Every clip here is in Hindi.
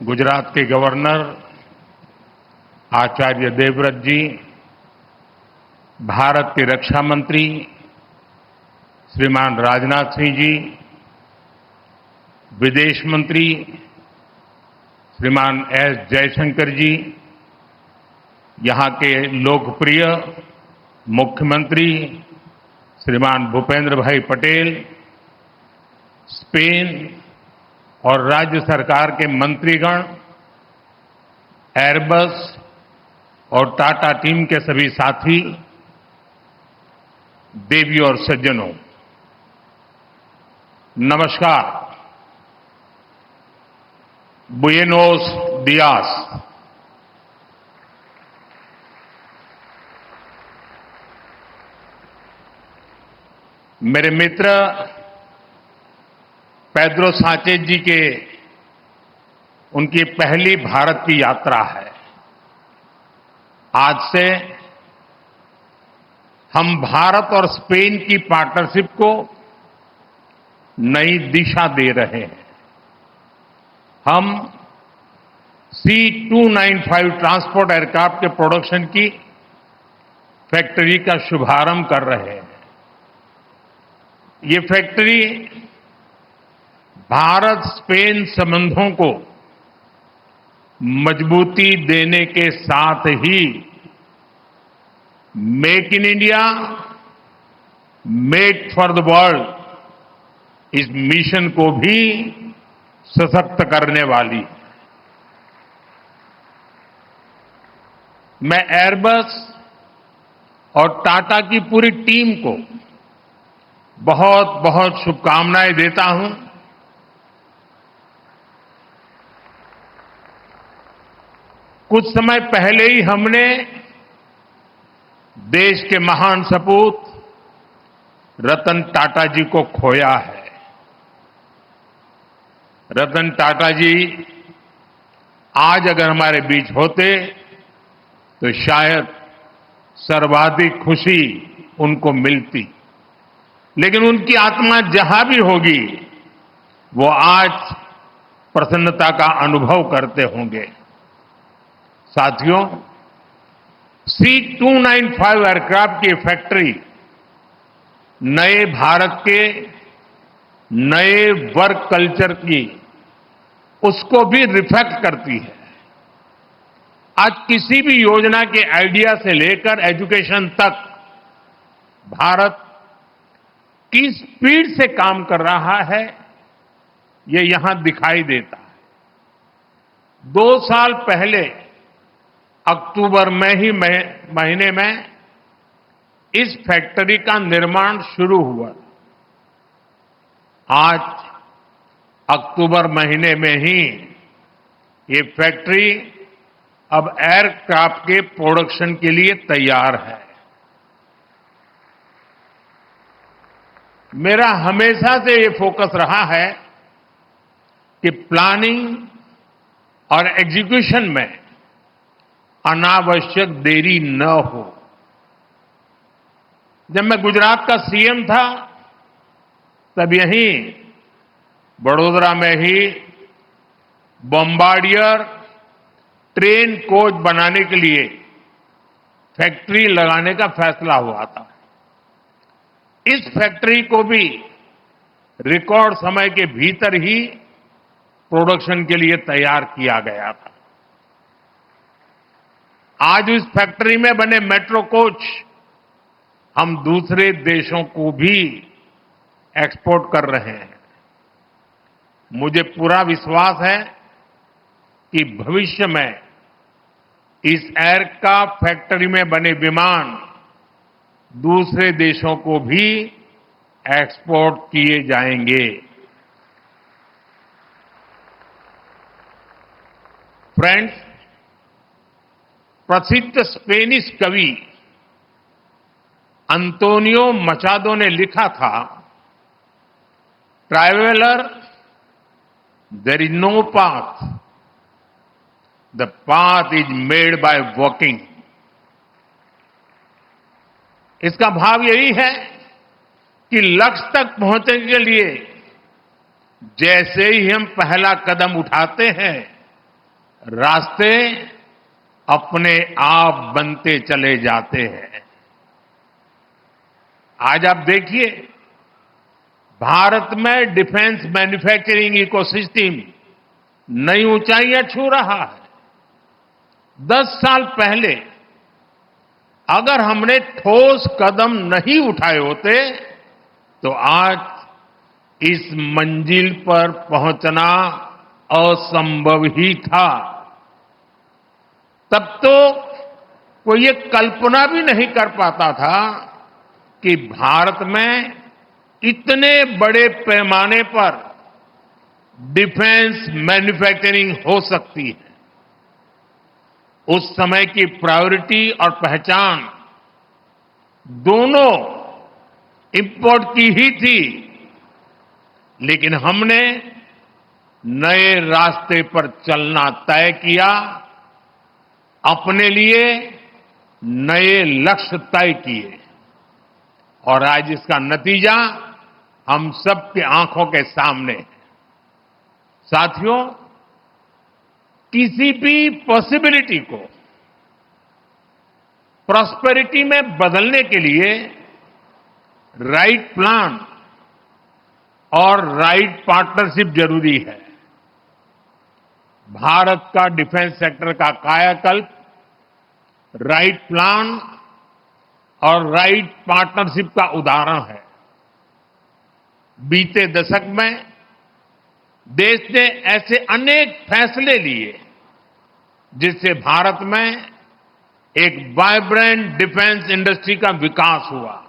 गुजरात के गवर्नर आचार्य देवव्रत जी, भारत के रक्षा मंत्री श्रीमान राजनाथ सिंह जी, विदेश मंत्री श्रीमान एस जयशंकर जी, यहां के लोकप्रिय मुख्यमंत्री श्रीमान भूपेंद्र भाई पटेल, स्पेन और राज्य सरकार के मंत्रीगण, एयरबस और टाटा टीम के सभी साथी, देवी और सज्जनों, नमस्कार। बुएनोस दियास। मेरे मित्र पेड्रो सांचेज जी के उनकी पहली भारत की यात्रा है। आज से हम भारत और स्पेन की पार्टनरशिप को नई दिशा दे रहे हैं। हम C-295 ट्रांसपोर्ट एयरक्राफ्ट के प्रोडक्शन की फैक्ट्री का शुभारंभ कर रहे हैं। ये फैक्ट्री भारत स्पेन संबंधों को मजबूती देने के साथ ही make in India, make for the world इस मिशन को भी सशक्त करने वाली है। मैं एयरबस और टाटा की पूरी टीम को बहुत बहुत शुभकामनाएं देता हूं। कुछ समय पहले ही हमने देश के महान सपूत रतन टाटा जी को खोया है। रतन टाटा जी आज अगर हमारे बीच होते तो शायद सर्वाधिक खुशी उनको मिलती, लेकिन उनकी आत्मा जहां भी होगी वो आज प्रसन्नता का अनुभव करते होंगे। साथियों, C-295 एयरक्राफ्ट की फैक्ट्री नए भारत के नए वर्क कल्चर की उसको भी रिफ्लेक्ट करती है। आज किसी भी योजना के आइडिया से लेकर एजुकेशन तक भारत किस स्पीड से काम कर रहा है ये यहां दिखाई देता है। 2 साल पहले अक्टूबर में ही महीने में इस फैक्ट्री का निर्माण शुरू हुआ। आज अक्टूबर महीने में ही ये फैक्ट्री अब एयरक्राफ्ट के प्रोडक्शन के लिए तैयार है। मेरा हमेशा से ये फोकस रहा है कि प्लानिंग और एग्जीक्यूशन में अनावश्यक देरी न हो। जब मैं गुजरात का सीएम था तब यहीं बड़ोदरा में ही बॉम्बार्डियर ट्रेन कोच बनाने के लिए फैक्ट्री लगाने का फैसला हुआ था। इस फैक्ट्री को भी रिकॉर्ड समय के भीतर ही प्रोडक्शन के लिए तैयार किया गया था। आज इस फैक्ट्री में बने मेट्रो कोच हम दूसरे देशों को भी एक्सपोर्ट कर रहे हैं। मुझे पूरा विश्वास है कि भविष्य में इस एयरक्राफ्ट फैक्ट्री में बने विमान दूसरे देशों को भी एक्सपोर्ट किए जाएंगे। फ्रेंड्स, प्रसिद्ध स्पेनिश कवि अंतोनियो मचादो ने लिखा था, traveller there is no path, the path is made by walking. इसका भाव यही है कि लक्ष्य तक पहुंचने के लिए जैसे ही हम पहला कदम उठाते हैं रास्ते अपने आप बनते चले जाते हैं। आज आप देखिए, भारत में डिफेंस मैन्युफैक्चरिंग इकोसिस्टम नई ऊंचाइयां छू रहा है। 10 साल पहले अगर हमने ठोस कदम नहीं उठाए होते तो आज इस मंजिल पर पहुंचना असंभव ही था। तब तो कोई ये कल्पना भी नहीं कर पाता था कि भारत में इतने बड़े पैमाने पर डिफेंस मैन्युफैक्चरिंग हो सकती है। उस समय की प्रायोरिटी और पहचान दोनों इंपोर्ट की ही थी, लेकिन हमने नए रास्ते पर चलना तय किया, अपने लिए नए लक्ष्य तय किए और आज इसका नतीजा हम सबके आंखों के सामने है। साथियों, किसी भी पॉसिबिलिटी को प्रॉस्पेरिटी में बदलने के लिए राइट प्लान और राइट पार्टनरशिप जरूरी है। भारत का डिफेंस सेक्टर का कायाकल्प राइट प्लान और राइट पार्टनरशिप का उदाहरण है। बीते दशक में देश ने ऐसे अनेक फैसले लिए जिससे भारत में एक वाइब्रेंट डिफेंस इंडस्ट्री का विकास हुआ।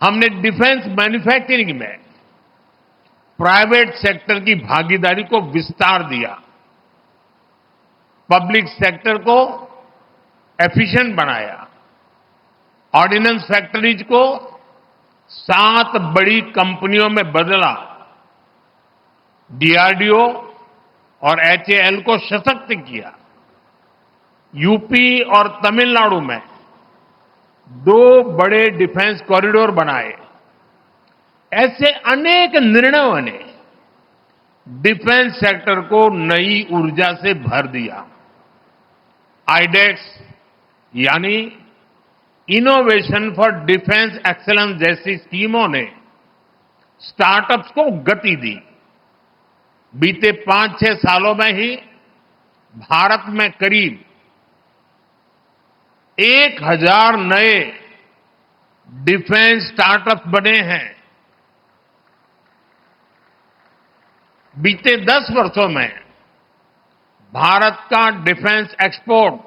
हमने डिफेंस मैन्युफैक्चरिंग में प्राइवेट सेक्टर की भागीदारी को विस्तार दिया, पब्लिक सेक्टर को एफिशिएंट बनाया, ऑर्डिनेंस फैक्ट्रीज को 7 बड़ी कंपनियों में बदला, डीआरडीओ और एचएएल को सशक्त किया, यूपी और तमिलनाडु में 2 बड़े डिफेंस कॉरिडोर बनाए। ऐसे अनेक निर्णयों ने डिफेंस सेक्टर को नई ऊर्जा से भर दिया। आईडेक्स यानी इनोवेशन फॉर डिफेंस एक्सीलेंस जैसी स्कीमों ने स्टार्टअप्स को गति दी। बीते 5-6 सालों में ही भारत में करीब 1000 नए डिफेंस स्टार्टअप्स बने हैं। बीते 10 वर्षों में भारत का डिफेंस एक्सपोर्ट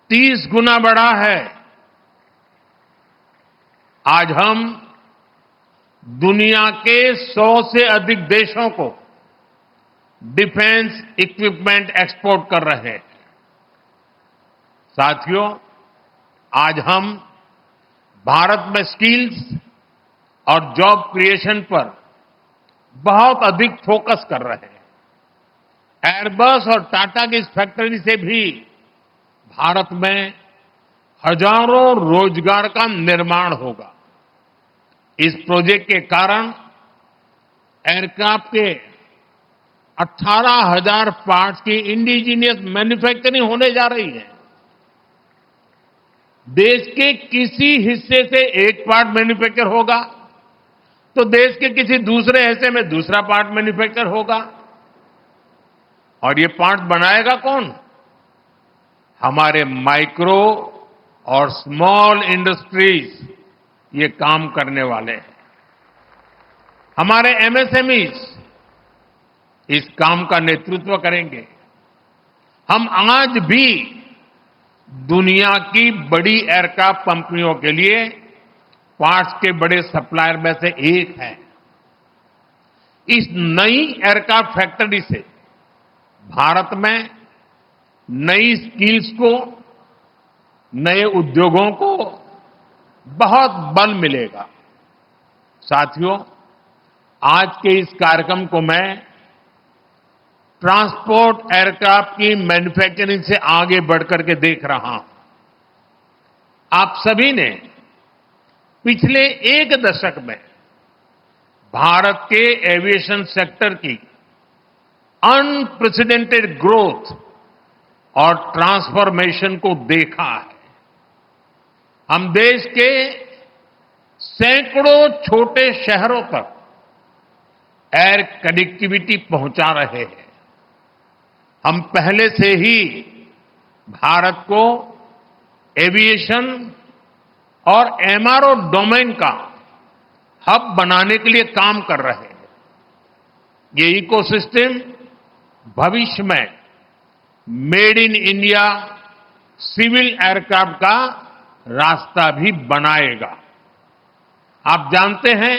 30 गुना बढ़ा है। आज हम दुनिया के 100 से अधिक देशों को डिफेंस इक्विपमेंट एक्सपोर्ट कर रहे हैं। साथियों, आज हम भारत में स्किल्स और जॉब क्रिएशन पर बहुत अधिक फोकस कर रहे हैं। एयरबस और टाटा की इस फैक्ट्री से भी भारत में हजारों रोजगार का निर्माण होगा। इस प्रोजेक्ट के कारण एयरक्राफ्ट के 18,000 पार्ट्स की इंडिजीनियस मैन्युफैक्चरिंग होने जा रही है। देश के किसी हिस्से से एक पार्ट मैन्युफैक्चर होगा तो देश के किसी दूसरे हिस्से में दूसरा पार्ट मैन्युफैक्चर होगा। और ये पार्ट बनाएगा कौन? हमारे माइक्रो और स्मॉल इंडस्ट्रीज ये काम करने वाले हैं। हमारे एमएसएमईज इस काम का नेतृत्व करेंगे। हम आज भी दुनिया की बड़ी एयरक्राफ्ट कंपनियों के लिए पार्ट्स के बड़े सप्लायर में से एक है। इस नई एयरक्राफ्ट फैक्ट्री से भारत में नई स्किल्स को, नए उद्योगों को बहुत बल मिलेगा। साथियों, आज के इस कार्यक्रम को मैं ट्रांसपोर्ट एयरक्राफ्ट की मैन्युफैक्चरिंग से आगे बढ़कर के देख रहा हूं। आप सभी ने पिछले 1 दशक में भारत के एविएशन सेक्टर की अनप्रेसिडेंटेड ग्रोथ और ट्रांसफॉर्मेशन को देखा है। हम देश के सैकड़ों छोटे शहरों तक एयर कनेक्टिविटी पहुंचा रहे हैं। हम पहले से ही भारत को एविएशन और एमआरओ डोमेन का हब बनाने के लिए काम कर रहे हैं। ये इकोसिस्टम भविष्य में made in India civil aircraft का रास्ता भी बनाएगा। आप जानते हैं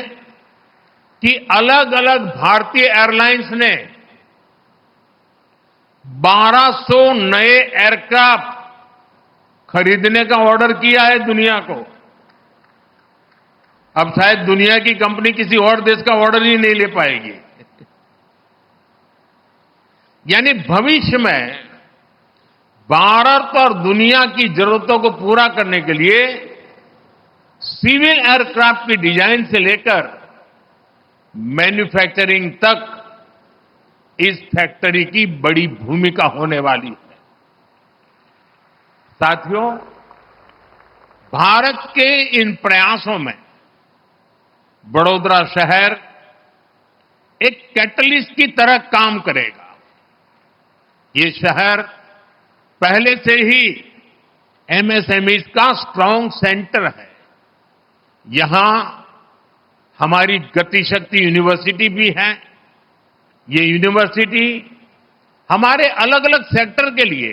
कि अलग अलग भारतीय एयरलाइंस ने 1200 नए एयरक्राफ्ट खरीदने का ऑर्डर किया है दुनिया को। अब शायद दुनिया की कंपनी किसी और देश का ऑर्डर ही नहीं ले पाएगी। यानी भविष्य में भारत और दुनिया की जरूरतों को पूरा करने के लिए सिविल एयरक्राफ्ट की डिजाइन से लेकर मैन्युफैक्चरिंग तक इस फैक्ट्री की बड़ी भूमिका होने वाली है। साथियों, भारत के इन प्रयासों में बड़ौदा शहर एक कैटलिस्ट की तरह काम करेगा। ये शहर पहले से ही एमएसएमईज का स्ट्रांग सेंटर है। यहां हमारी गतिशक्ति यूनिवर्सिटी भी है। ये यूनिवर्सिटी हमारे अलग अलग सेक्टर के लिए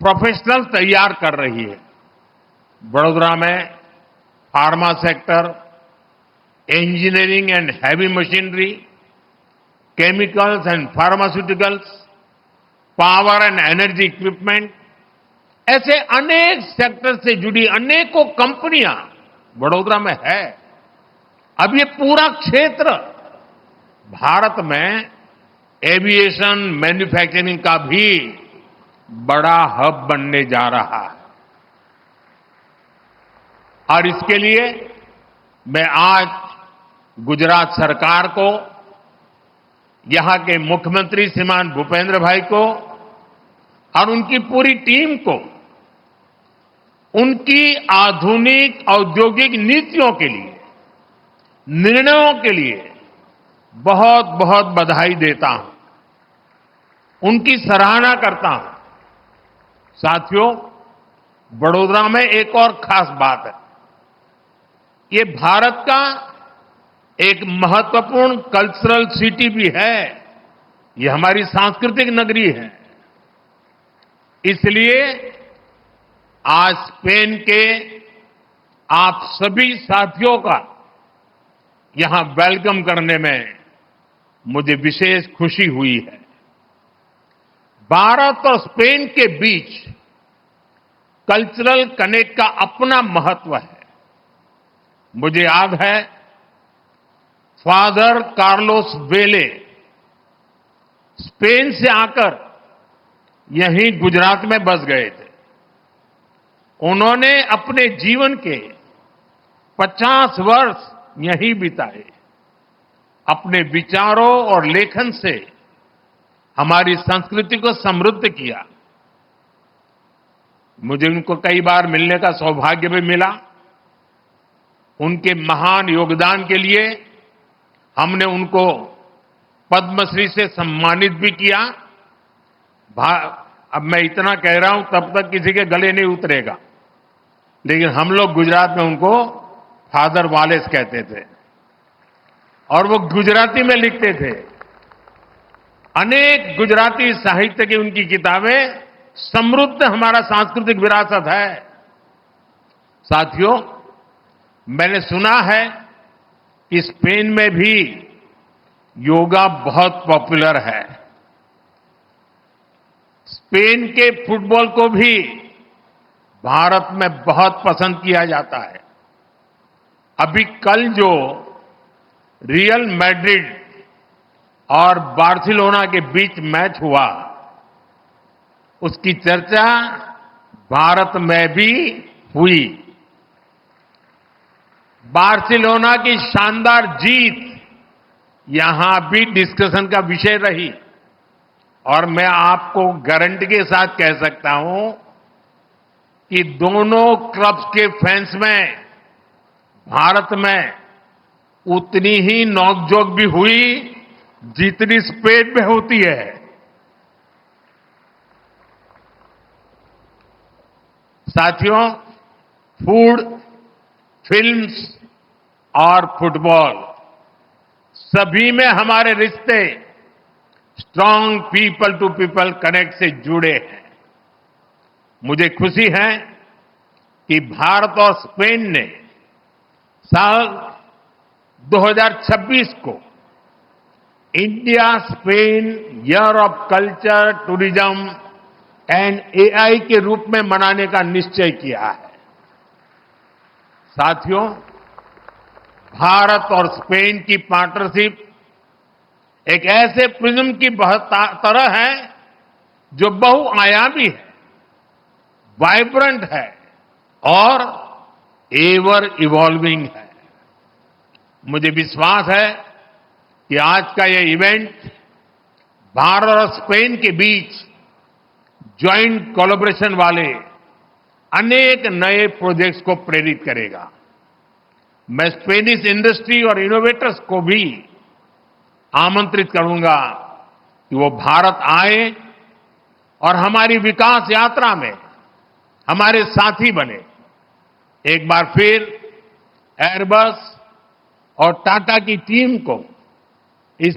प्रोफेशनल तैयार कर रही है। बड़ौदा में pharma sector, engineering and heavy machinery, chemicals and pharmaceuticals, power and energy equipment, ऐसे अनेक सेक्टर से जुड़ी अनेकों कंपनियां बड़ौदा में है। अब ये पूरा क्षेत्र भारत में एविएशन मैन्युफैक्चरिंग का भी बड़ा हब बनने जा रहा है। और इसके लिए मैं आज गुजरात सरकार को, यहां के मुख्यमंत्री श्रीमान भूपेंद्र भाई को और उनकी पूरी टीम को उनकी आधुनिक औद्योगिक नीतियों के लिए, निर्णयों के लिए बहुत बहुत बधाई देता हूं, उनकी सराहना करता हूं। साथियों, बड़ौदा में एक और खास बात है। ये भारत का एक महत्वपूर्ण कल्चरल सिटी भी है। ये हमारी सांस्कृतिक नगरी है। इसलिए आज स्पेन के आप सभी साथियों का यहां वेलकम करने में मुझे विशेष खुशी हुई है। भारत और स्पेन के बीच कल्चरल कनेक्ट का अपना महत्व है। मुझे याद है, फादर कार्लोस वेले स्पेन से आकर यहीं गुजरात में बस गए थे। उन्होंने अपने जीवन के 50 वर्ष यहीं बिताए। अपने विचारों और लेखन से हमारी संस्कृति को समृद्ध किया। मुझे उनको कई बार मिलने का सौभाग्य भी मिला। उनके महान योगदान के लिए हमने उनको पद्मश्री से सम्मानित भी किया। अब मैं इतना कह रहा हूं, तब तक किसी के गले नहीं उतरेगा, लेकिन हम लोग गुजरात में उनको फादर वालेस कहते थे और वो गुजराती में लिखते थे। अनेक गुजराती साहित्य की उनकी किताबें समृद्ध हमारा सांस्कृतिक विरासत है। साथियों, मैंने सुना है कि स्पेन में भी योगा बहुत पॉपुलर है। स्पेन के फुटबॉल को भी भारत में बहुत पसंद किया जाता है। अभी कल जो रियल मैड्रिड और बार्सिलोना के बीच मैच हुआ, उसकी चर्चा भारत में भी हुई। बार्सिलोना की शानदार जीत यहां भी डिस्कशन का विषय रही। और मैं आपको गारंटी के साथ कह सकता हूं कि दोनों क्लब्स के फैंस में भारत में उतनी ही नोकझोंक भी हुई जितनी स्पेन में होती है। साथियों, फूड, फिल्म्स और फुटबॉल सभी में हमारे रिश्ते strong people to people connect से जुड़े हैं। मुझे खुशी है कि भारत और स्पेन ने साल 2026 को India Spain year of culture, tourism and AI के रूप में मनाने का निश्चय किया है। साथियों, भारत और स्पेन की पार्टनरशिप एक ऐसे प्रिज्म की तरह है जो बहुआयामी है, वाइब्रेंट है और एवर इवॉल्विंग है। मुझे विश्वास है कि आज का यह इवेंट भारत और स्पेन के बीच ज्वाइंट कोलैबोरेशन वाले अनेक नए प्रोजेक्ट्स को प्रेरित करेगा। मैं स्पेनिश इंडस्ट्री और इनोवेटर्स को भी आमंत्रित करूंगा कि वो भारत आए और हमारी विकास यात्रा में हमारे साथी बने। एक बार फिर एयरबस और टाटा की टीम को इस